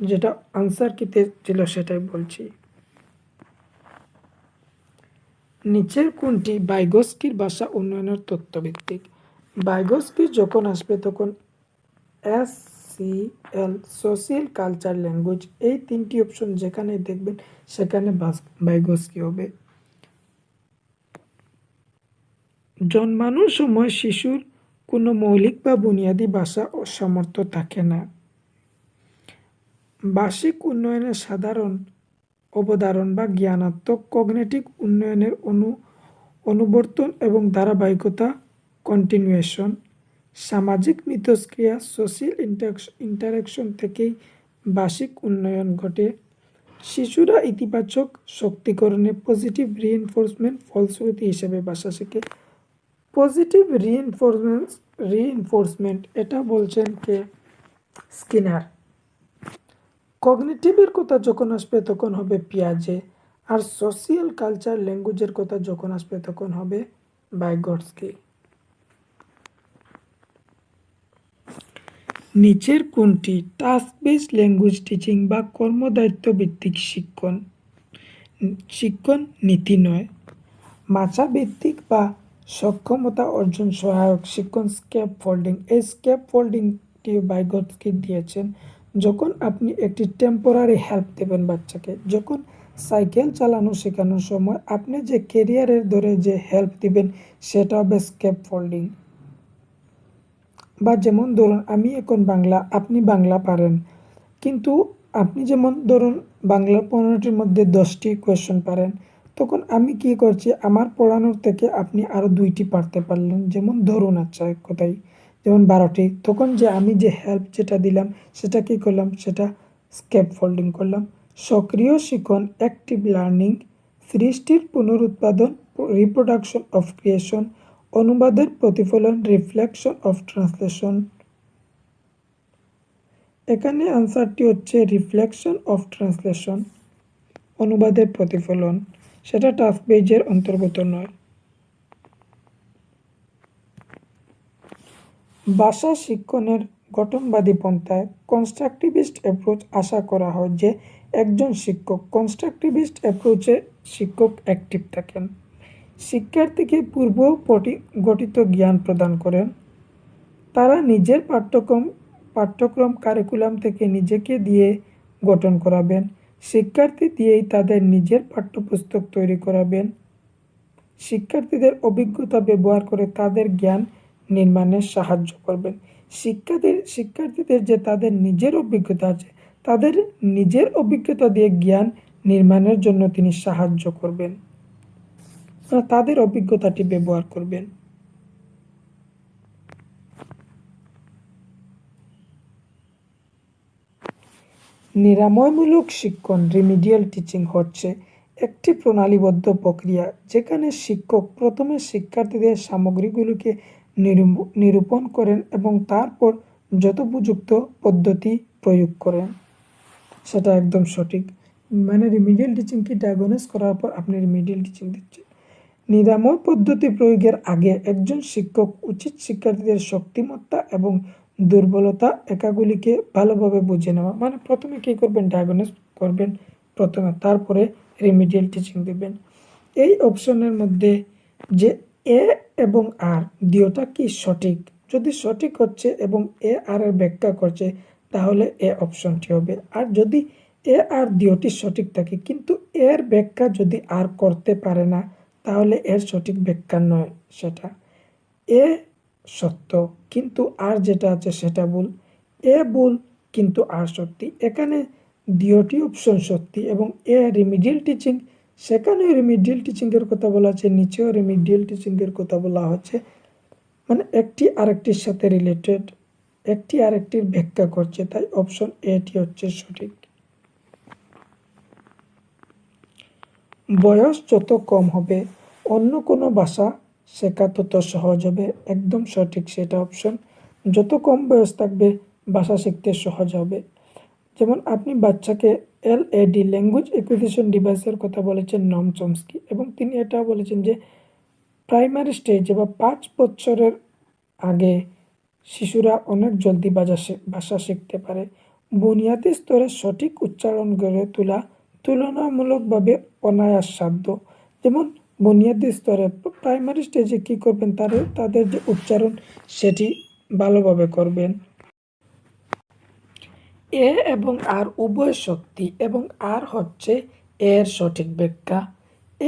Speaker 1: যেটা আনসার কিতে ছিল সেটাই বলছি। নিচের কোনটি ভাইগোস্কির ভাষা উন্নয়নের তত্ত্বভিত্তিক? ভাইগোস্কি যখন আসবে তখন SCL, সোশিয়াল কালচার ল্যাঙ্গুয়েজ, এই তিনটি অপশন যেখানে দেখবেন সেখানে ভাইগোস্কি হবে। জন্মানোর সময় শিশুর কোনো মৌলিক বা বুনিয়াদী ভাষা ও সামর্থ্য থাকে না। ভাষিক উন্নয়নের সাধারণ অবধারণ বা জ্ঞানাত্মক কগনিটিভ উন্নয়নের অনুবর্তন এবং ধারাবাহিকতা কন্টিনিউয়েশন। সামাজিক মিথস্ক্রিয়া সোশিয়াল ইন্টারাকশন থেকেই ভাষিক উন্নয়ন ঘটে। শিশুরা ইতিবাচক শক্তিকরণে পজিটিভ রিইনফোর্সমেন্ট ফলশ্রুতি হিসেবে ভাষা শেখে। পজিটিভ রিইনফোর্সমেন্ট এটা বলছেন কে? স্কিনার। কগনিটিভের কথা যখন আসবে তখন হবে পিয়াজে, আর সোশিয়াল কালচার ল্যাঙ্গুয়েজের কথা যখন আসবে তখন হবে ভাইগটস্কি। নিচের কোনটি টাস্ক বেসড ল্যাঙ্গুয়েজ টিচিং বা কর্মদায়িত্ব ভিত্তিক শিক্ষণ নীতি নয়? ভাষা ভিত্তিক বা সক্ষমতা অর্জন সহায়ক শিক্ষণ স্ক্যাপ ফোল্ডিং। এই স্ক্যাপ ফোল্ডিংটি ভাইগটস্কি দিয়েছেন। যখন আপনি একটি টেম্পোরারি হেল্প দেবেন বাচ্চাকে, যখন সাইকেল চালানো শেখানোর সময় আপনি যে কেরিয়ারের ধরে যে হেল্প দিবেন সেটা হবে স্ক্যাপ ফোল্ডিং। বা যেমন ধরুন আমি এখন বাংলা, আপনি বাংলা পারেন, কিন্তু আপনি যেমন ধরুন বাংলা 15টির মধ্যে 10টি কোয়েশ্চন পারেন, তখন আমি কি করছি, আমার পড়ানোর থেকে আপনি আরও 2টি পারতে পারলেন, যেমন ধরুন আচ্ছা এক কথাই যেমন 12টি, তখন যে আমি যে হেল্প যেটা দিলাম সেটা কি করলাম, সেটা স্ক্যাপ ফোল্ডিং করলাম। সক্রিয় শিখন অ্যাক্টিভ লার্নিং, সৃষ্টির পুনরুৎপাদন রিপ্রোডাকশন অফ ক্রিয়েশন, অনুবাদের প্রতিফলন রিফ্লেকশন অফ ট্রান্সলেশন। এখানে আনসারটি হচ্ছে রিফ্লেকশন অফ ট্রান্সলেশন, অনুবাদের প্রতিফলন, সেটা টাস্ক বেজের অন্তর্গত নয়। ভাষা শিক্ষণের গঠনবাদী পন্থায় কনস্ট্রাকটিভিস্ট অ্যাপ্রোচ আশা করা হয় যে একজন শিক্ষক কনস্ট্রাকটিভিস্ট অ্যাপ্রোচে শিক্ষক অ্যাক্টিভ থাকেন, শিক্ষার্থীকে পূর্ব গঠিত জ্ঞান প্রদান করেন, তারা নিজের পাঠ্যক্রম কারিকুলাম থেকে নিজেকে দিয়ে গঠন করাবেন, শিক্ষার্থী দিয়েই তাদের নিজের পাঠ্যপুস্তক তৈরি করাবেন, শিক্ষার্থীদের অভিজ্ঞতা ব্যবহার করে তাদের জ্ঞান নির্মাণে সাহায্য করবেন। শিক্ষার্থীদের যে তাদের নিজের অভিজ্ঞতা আছে, তাদের নিজের অভিজ্ঞতা দিয়ে জ্ঞান নির্মাণের জন্য তিনি সাহায্য করবেন, তাদের অভিজ্ঞতাটি ব্যবহার করবেন। নিরাময়মূলক শিক্ষণ রিমিডিয়াল টিচিং হচ্ছে একটি প্রণালীবদ্ধ প্রক্রিয়া যেখানে শিক্ষক প্রথমে শিক্ষার্থীদের সামগ্রীগুলিকে নিরূপণ করেন এবং তারপর যথোপযুক্ত পদ্ধতি প্রয়োগ করেন। সেটা একদম সঠিক। মানে রিমিডিয়াল টিচিং কি ডায়াগনোস করার পর আপনি রিমিডিয়াল টিচিং দিচ্ছেন। নিরাময় পদ্ধতি প্রয়োগের আগে একজন শিক্ষক উচিত শিক্ষার্থীদের শক্তিমত্তা এবং দুর্বলতা একাগুলিকে ভালোভাবে বুঝে নেওয়া। মানে প্রথমে কী করবেন, ডায়াগনোস করবেন প্রথমে, তারপরে রিমিডিয়াল টিচিং দেবেন। এই অপশনের মধ্যে যে এ এবং আর দুটোটা কি সঠিক, যদি সঠিক হচ্ছে এবং এ আর এর ব্যাখ্যা করছে তাহলে এ অপশনটি হবে। আর যদি এ আর দুটি সঠিক থাকে কিন্তু এর ব্যাখ্যা যদি আর করতে পারে না তাহলে এর সঠিক ব্যাখ্যা নয় সেটা। এ সত্য কিন্তু আর যেটা আছে সেটা ভুল, এ ভুল কিন্তু আর সত্যি। এখানে দুটি অপশন সত্যি এবং এ রিমিডিয়াল টিচিং, সেখানেও রিমিডিয়াল টিচিংয়ের কথা বলা আছে, নিচেও রিমিডিয়াল টিচিংয়ের কথা বলা হচ্ছে। মানে একটি আরেকটির সাথে রিলেটেড, একটি আরেকটির ব্যাখ্যা করছে, তাই অপশন এটি হচ্ছে সঠিক। বয়স যত কম হবে অন্য কোনো ভাষা শেখা তত সহজ হবে, একদম সঠিক সেটা অপশন। যত কম বয়স থাকবে ভাষা শিখতে সহজ হবে। যেমন আপনি বাচ্চাকে LAD ল্যাঙ্গুয়েজ অ্যাকুইজিশন ডিভাইসের কথা বলেছেন নম চমস্কি, এবং তিনি এটাও বলেছেন যে প্রাইমারি স্টেজে বা 5 বছরের আগে শিশুরা অনেক জলদি ভাষা শিখতে পারে। বুনিয়াদী স্তরে সঠিক উচ্চারণ গড়ে তোলা তুলনামূলকভাবে অনায়াস সাধ্য। যেমন বুনিয়াদী স্তরে প্রাইমারি স্টেজে কী করবেন, তাদের যে উচ্চারণ সেটি ভালোভাবে করবেন। এ এবং আর উভয় সত্যি এবং আর হচ্ছে এর সঠিক ব্যাখ্যা।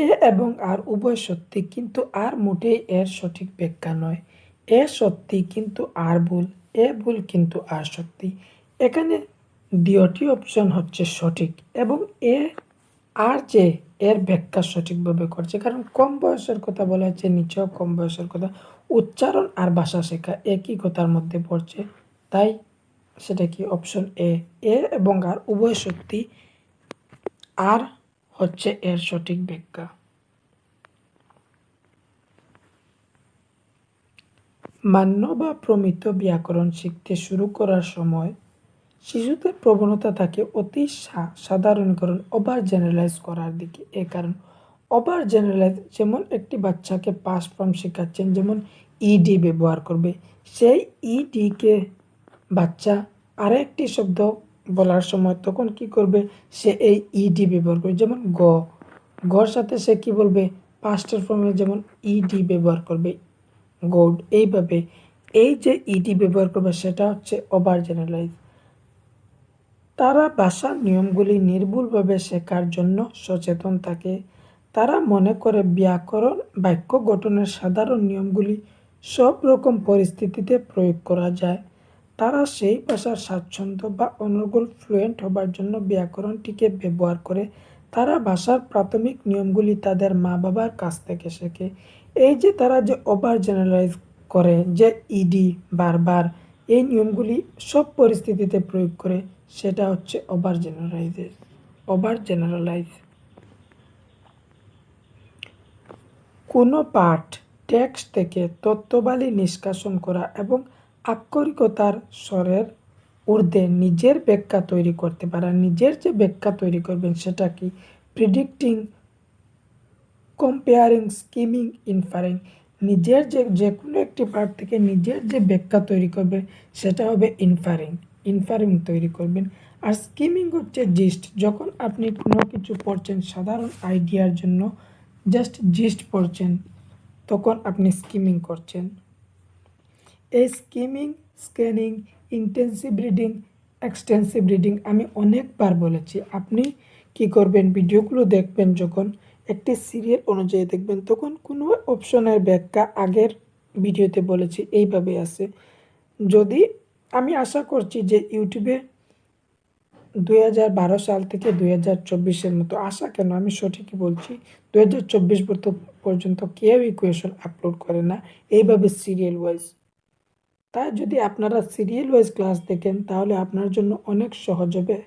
Speaker 1: এ এবং আর উভয় সত্যি, কিন্তু আর মোটেই এর সঠিক ব্যাখ্যা নয়। এ সত্যি কিন্তু আর ভুল, এ ভুল কিন্তু আর সত্যি। এখানে দ্বিতীয় অপশন হচ্ছে সঠিক, এবং এ আর যে এর ব্যাখ্যা সঠিকভাবে করছে, কারণ কম বয়সের কথা বলা হচ্ছে, নিচেও কম বয়সের কথা। উচ্চারণ আর ভাষা শেখা একই কথার মধ্যে পড়ছে, তাই সেটা কি অপশন এ। এ এবং আর উভয় সত্যি, আর হচ্ছে এর সঠিক ব্যাখ্যা। মান্য বা প্রমিত ব্যাকরণ শিখতে শুরু করার সময় শিশুদের প্রবণতা থাকে অতি সাধারণীকরণ, ওভার জেনারেলাইজ করার দিকে। এ কারণ ওভার জেনারেলাইজ, যেমন একটি বাচ্চাকে পাস্ট ফর্ম শেখাচ্ছেন, যেমন ইডি ব্যবহার করবে, সেই ইডিকে বাচ্চা আরেকটি শব্দ বলার সময় তখন কি করবে, সে এই ইডি ব্যবহার করবে। যেমন গর সাথে সে কি বলবে, পাস্টের ফর্মে যেমন ইডি ব্যবহার করবে, গোড। এইভাবে এই যে ইডি ব্যবহার করবে সেটা হচ্ছে ওভার জেনারেলাইজ। তারা ভাষার নিয়মগুলি নির্ভুলভাবে শেখার জন্য সচেতন থাকে। তারা মনে করে ব্যাকরণ, বাক্য গঠনের সাধারণ নিয়মগুলি সব রকম পরিস্থিতিতে প্রয়োগ করা যায়। তারা সেই ভাষার স্বাচ্ছন্দ্য বা অনর্গল ফ্লুয়েন্ট হবার জন্য ব্যাকরণটিকে ব্যবহার করে। তারা ভাষার প্রাথমিক নিয়মগুলি তাদের মা বাবার কাছ থেকে শেখে। এই যে তারা যে ওভার জেনারেলাইজ করে, যে ইডি বারবার, এই নিয়মগুলি সব পরিস্থিতিতে প্রয়োগ করে, সেটা হচ্ছে ওভার জেনারেলাইজ। কোনো পাঠ টেক্সট থেকে তথ্যবালী নিষ্কাশন করা এবং আক্ষরিকতার স্বরের ঊর্ধ্বে নিজের ব্যাখ্যা তৈরি করতে পারা। নিজের যে ব্যাখ্যা তৈরি করবেন সেটা কি, প্রিডিক্টিং, কম্পেয়ারিং, স্কিমিং, ইনফারিং। নিজের যে কোনো একটি পাঠ থেকে নিজের যে ব্যাখ্যা তৈরি করবে সেটা হবে ইনফারিং তৈরি করবেন। আর স্কিমিং হচ্ছে জিস্ট, যখন আপনি কোনো কিছু পড়ছেন সাধারণ আইডিয়ার জন্য, জাস্ট জিস্ট পড়ছেন, তখন আপনি স্কিমিং করছেন। এই skimming, scanning, intensive reading, extensive reading আমি অনেকবার বলেছি। আপনি কি করবেন, ভিডিওগুলো দেখবেন, যখন একটি সিরিয়াল অনুযায়ী দেখবেন, তখন কোনো অপশনের ব্যাখ্যা আগের ভিডিওতে বলেছি এইভাবে আছে। যদি আমি আশা করছি যে ইউটিউবে 2012 সাল থেকে 2024-এর মতো, আশা কেন, আমি সঠিকই বলছি, 2024 পর্যন্ত কেউ ইকুয়েশন আপলোড করে না এইভাবে সিরিয়াল ওয়াইজ। তাই যদি আপনারা সিরিয়াল ওয়াইজ ক্লাস দেখেন তাহলে আপনার জন্য অনেক সহজ হবে।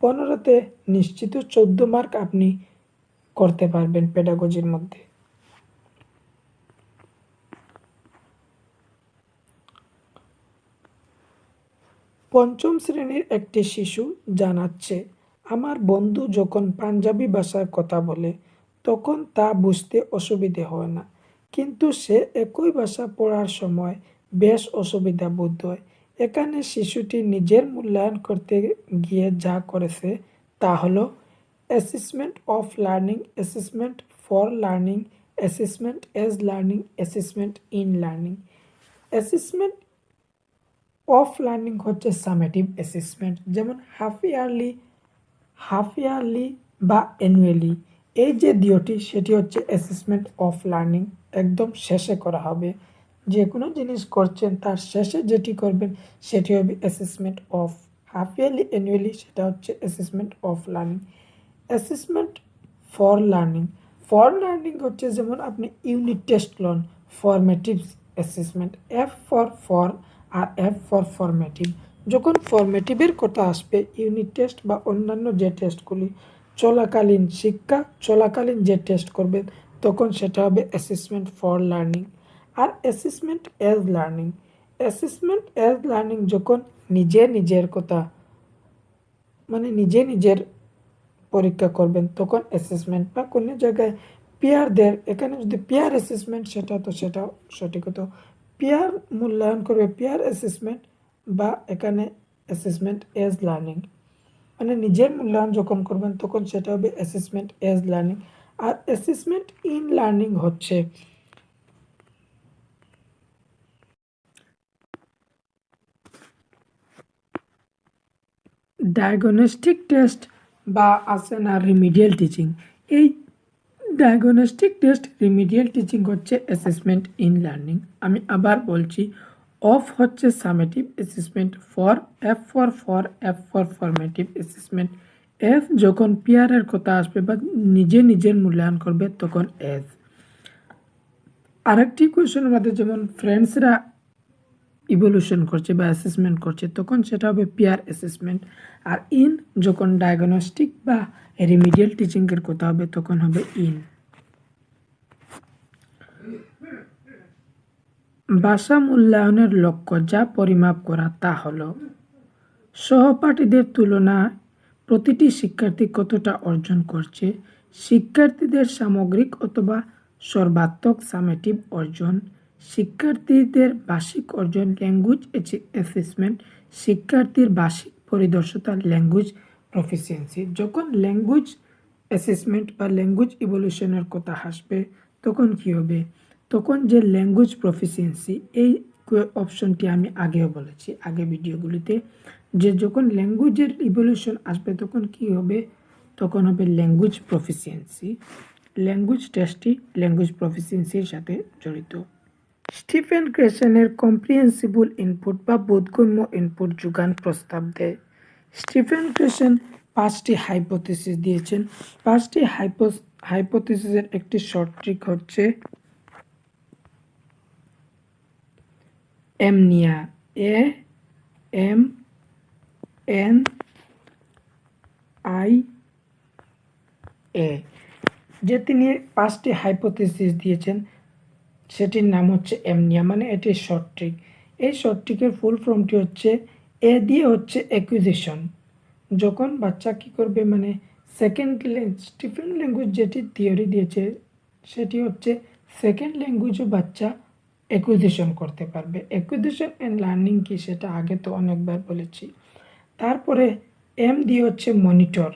Speaker 1: 15তে নিশ্চিত 14 মার্ক আপনি করতে পারবেন পেডাগজির মধ্যে। পঞ্চম শ্রেণীর একটি শিশু জানাচ্ছে, আমার বন্ধু যখন পাঞ্জাবি ভাষায় কথা বলে তখন তা বুঝতে অসুবিধে হয় না, কিন্তু সে একই ভাষা পড়ার সময় বেশ অসুবিধা বোধ হয়। এখানে শিশুটি নিজের মূল্যায়ন করতে গিয়ে যা করেছে তা হলো assessment of learning, assessment for learning, assessment as learning, assessment in learning. Assessment of learning হচ্ছে সামেটিভ অ্যাসেসমেন্ট, যেমন হাফ ইয়ারলি বা অ্যানুয়ালি। এই যে দিওটি সেটি হচ্ছে অ্যাসেসমেন্ট অফ লার্নিং, একদম শেষে করা হবে। যে কোনো জিনিস করছেন তার শেষে যেটি করবেন সেটি হবে assessment of. Half yearly, annually, সেটা হচ্ছে assessment of learning. Assessment for learning হচ্ছে, যেমন আপনি ইউনিট টেস্ট লন, ফরমেটিভ অ্যাসেসমেন্ট, ফর আর ফরমেটিভ। যখন ফরমেটিভের কথা আসবে, ইউনিট টেস্ট বা অন্যান্য যে টেস্টগুলি চলাকালীন যে টেস্ট করবেন তখন সেটা হবে অ্যাসেসমেন্ট ফর লার্নিং। আর অ্যাসেসমেন্ট এজ লার্নিং যখন নিজের কথা, মানে নিজের পরীক্ষা করবেন তখন অ্যাসেসমেন্ট, বা কোনো জায়গায় পিয়ারদের, এখানে যদি পিয়ার অ্যাসেসমেন্ট সেটাও সঠিক হতো। পিয়ার মূল্যায়ন করবে, পিয়ার অ্যাসেসমেন্ট, বা এখানে অ্যাসেসমেন্ট এজ লার্নিং, মানে নিজের মূল্যায়ন যখন করবেন তখন সেটা হবে অ্যাসেসমেন্ট এজ লার্নিং। আর অ্যাসেসমেন্ট ইন লার্নিং হচ্ছে ডায়াগনস্টিক টেস্ট, বা আছে না রিমিডিয়াল টিচিং। এই ডায়াগনস্টিক টেস্ট, রিমিডিয়াল টিচিং হচ্ছে অ্যাসেসমেন্ট ইন লার্নিং। আমি আবার বলছি, অফ হচ্ছে summative assessment, F for formative assessment. F যখন পিয়ারের কথা আসবে বা নিজের মূল্যায়ন করবে তখন এফ। আরেকটি কোয়েশন আমাদের যেমন ফ্রেন্ডসরা ইভলিউশন করছে বা অ্যাসেসমেন্ট করছে তখন সেটা হবে পিয়ার অ্যাসেসমেন্ট। আর ইন যখন ডায়াগনস্টিক বা রিমিডিয়াল টিচিংয়ের কথা হবে তখন হবে ইন। ভাষা মূল্যায়নের লক্ষ্য যা পরিমাপ করা তা হলো সহপাঠীদের তুলনায় প্রতিটি শিক্ষার্থী কতটা অর্জন করছে, শিক্ষার্থীদের সামগ্রিক অথবা সর্বাত্মক সামেটিভ অর্জন, শিক্ষার্থীদের বার্ষিক অর্জন ল্যাঙ্গুয়েজ অ্যাসেসমেন্ট, শিক্ষার্থীর বার্ষিক পরিদর্শতা ল্যাঙ্গুয়েজ প্রফিসিয়েন্সি। যখন ল্যাঙ্গুয়েজ অ্যাসেসমেন্ট বা ল্যাঙ্গুয়েজ ইভলিউশনের কথা আসবে তখন কি হবে, তখন যে ল্যাঙ্গুয়েজ প্রফিসিয়েন্সি, এই অপশনটি আমি আগেও বলেছি আগে ভিডিওগুলিতে, যে যখন ল্যাঙ্গুয়েজের ইভলিউশন আসবে তখন কি হবে, তখন হবে ল্যাঙ্গুয়েজ প্রফিসিয়েন্সি। ল্যাঙ্গুয়েজ টেস্টটি ল্যাঙ্গুয়েজ প্রফিসিয়েন্সির সাথে জড়িত। স্টিফেন ক্রেশনের কম্প্রিহেন্সিবল ইনপুট বা বোধগম্য ইনপুট যোগান প্রস্তাব দেয়। স্টিফেন ক্রেশন 5টি হাইপোথিসিস দিয়েছেন। 5টি হাইপোথিসিসের একটি শর্ট ট্রিক হচ্ছে এমনিয়া, AMNIA, যে তিনি 5টি হাইপোথিসিস দিয়েছেন সেটির নাম হচ্ছে এমনিয়া, মানে এটি শর্ট ট্রিক। এই শর্ট ট্রিকের ফুল ফর্মটি হচ্ছে এ দিয়ে হচ্ছে অ্যাকুইজিশন। যখন বাচ্চা কি করবে, মানে সেকেন্ড স্টিফেন ল্যাঙ্গুয়েজ যেটি থিওরি দিয়েছে সেটি হচ্ছে সেকেন্ড ল্যাঙ্গুয়েজও বাচ্চা অ্যাকুইজিশন করতে পারবে। অ্যাকুইজিশন অ্যান্ড লার্নিং কি সেটা আগে তো অনেকবার বলেছি। তারপরে এম দিয়ে হচ্ছে মনিটর,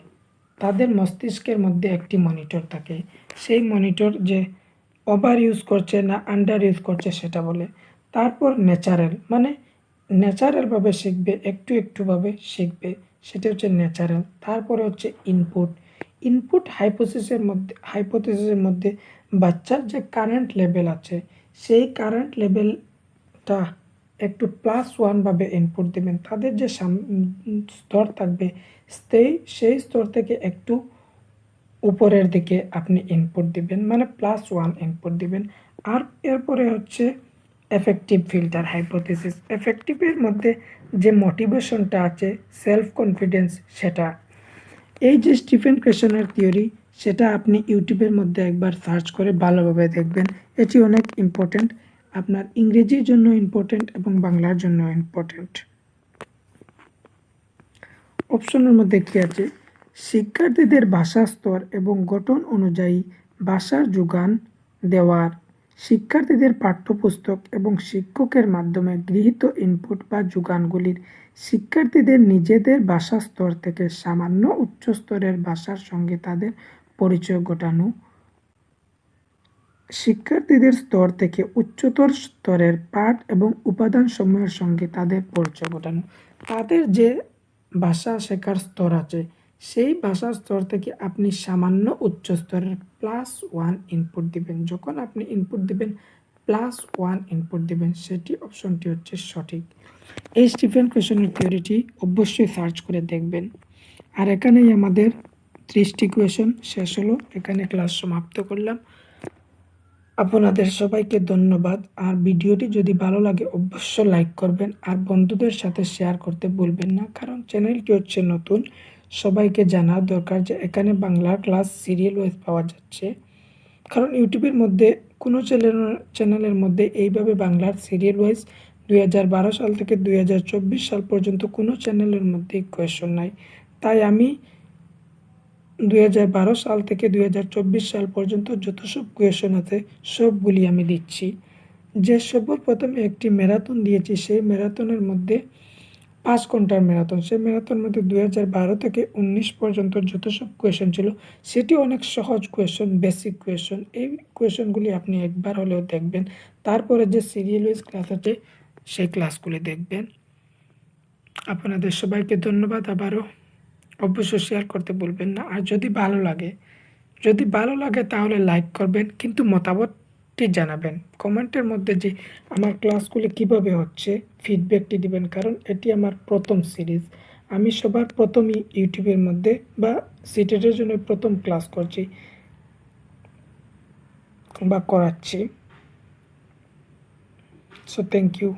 Speaker 1: তাদের মস্তিষ্কের মধ্যে একটি মনিটর থাকে, সেই মনিটর যে ওভার ইউজ করছে না আন্ডার ইউজ করছে সেটা বলে। তারপর ন্যাচারাল, মানে ন্যাচারালভাবে শিখবে, একটুভাবে শিখবে, সেটা হচ্ছে ন্যাচারাল। তারপরে হচ্ছে ইনপুট হাইপোথিসিসের মধ্যে বাচ্চার যে কারেন্ট লেভেল আছে সেই কারেন্ট লেভেলটা একটু +1 ভাবে ইনপুট দেবেন। তাদের যে স্তর থাকবে সেই স্তর থেকে একটু উপরের দিকে আপনি ইনপুট দিবেন, মানে +1 ইনপুট দিবেন। আর এরপরে হচ্ছে এফেক্টিভ ফিল্টার হাইপোথিসিস। এফেক্টিভের মধ্যে যে মোটিভেশনটা আছে, সেলফ কনফিডেন্স, সেটা এই যে স্টিফেন ক্রেশনের থিওরি সেটা আপনি ইউটিউবের মধ্যে একবার সার্চ করে ভালোভাবে দেখবেন। এটি অনেক ইম্পর্ট্যান্ট, আপনার ইংরেজির জন্য ইম্পর্ট্যান্ট এবং বাংলার জন্য ইম্পর্ট্যান্ট। অপশনের মধ্যে কি আছে, শিক্ষার্থীদের ভাষা স্তর এবং গঠন অনুযায়ী ভাষার যোগান দেওয়ার, শিক্ষার্থীদের পাঠ্যপুস্তক এবং শিক্ষকের মাধ্যমে গৃহীত ইনপুট বা যোগানগুলির শিক্ষার্থীদের নিজেদের ভাষা স্তর থেকে সামান্য উচ্চ স্তরের ভাষার সঙ্গে তাদের পরিচয় ঘটানো, শিক্ষার্থীদের স্তর থেকে উচ্চতর স্তরের পাঠ এবং উপাদানসমূহের সঙ্গে তাদের পরিচয় ঘটানো। তাদের যে ভাষা শেখার স্তর আছে সেই ভাষার স্তর থেকে আপনি সামান্য উচ্চ স্তরের +1 ইনপুট দিবেন। যখন আপনি ইনপুট দিবেন +1 ইনপুট দিবেন, সেটি অপশনটি হচ্ছে সঠিক। এই স্টিফেন ক্রেশনের থিওরিটি অবশ্যই সার্চ করে দেখবেন। আর এখানেই আমাদের 30টি কোয়েশন শেষ হলো। এখানে ক্লাস সমাপ্ত করলাম। আপনাদের সবাইকে ধন্যবাদ। আর ভিডিওটি যদি ভালো লাগে অবশ্যই লাইক করবেন আর বন্ধুদের সাথে শেয়ার করতে ভুলবেন না, কারণ চ্যানেলটি হচ্ছে নতুন। সবাইকে জানা দরকার যে এখানে বাংলার ক্লাস সিরিয়াল ওয়াইজ পাওয়া যাচ্ছে, কারণ ইউটিউবের মধ্যে কোনো চ্যানেলের মধ্যে এইভাবে বাংলার সিরিয়াল ওয়াইজ 2012 সাল থেকে 2024 সাল পর্যন্ত কোনো চ্যানেলের মধ্যেই কোয়েশন নাই। তাই আমি 2012 সাল থেকে 2024 সাল পর্যন্ত যত সব কোয়েশন আছে সবগুলি আমি দিচ্ছি। যে সর্বপ্রথমে একটি ম্যারাথন দিয়েছি, সেই ম্যারাথনের মধ্যে 5 ঘন্টার ম্যারাথন, সেই ম্যারাথনের মধ্যে 2012 থেকে 19 পর্যন্ত যত সব কোয়েশন ছিল সেটি অনেক সহজ কোয়েশন, বেসিক কোয়েশন। এই কোয়েশনগুলি আপনি একবার হলেও দেখবেন। তারপরে যে সিরিয়াল ওয়াইজ ক্লাস আছে সেই ক্লাসগুলি দেখবেন। আপনাদের সবাইকে ধন্যবাদ। আবারও অবশ্যই শেয়ার করতে ভুলবেন না। আর যদি ভালো লাগে যদি ভালো লাগে তাহলে লাইক করবেন, কিন্তু মতামতটি জানাবেন। কমেন্টের মধ্যে যে আমার ক্লাসগুলি কিভাবে হচ্ছে ফিডব্যাকটি দিবেন, কারণ এটি আমার প্রথম সিরিজ। আমি সবার প্রথমই ইউটিউবের মধ্যে বা সিটেটের জন্য প্রথম ক্লাস করছি বা করাচ্ছি। So thank you.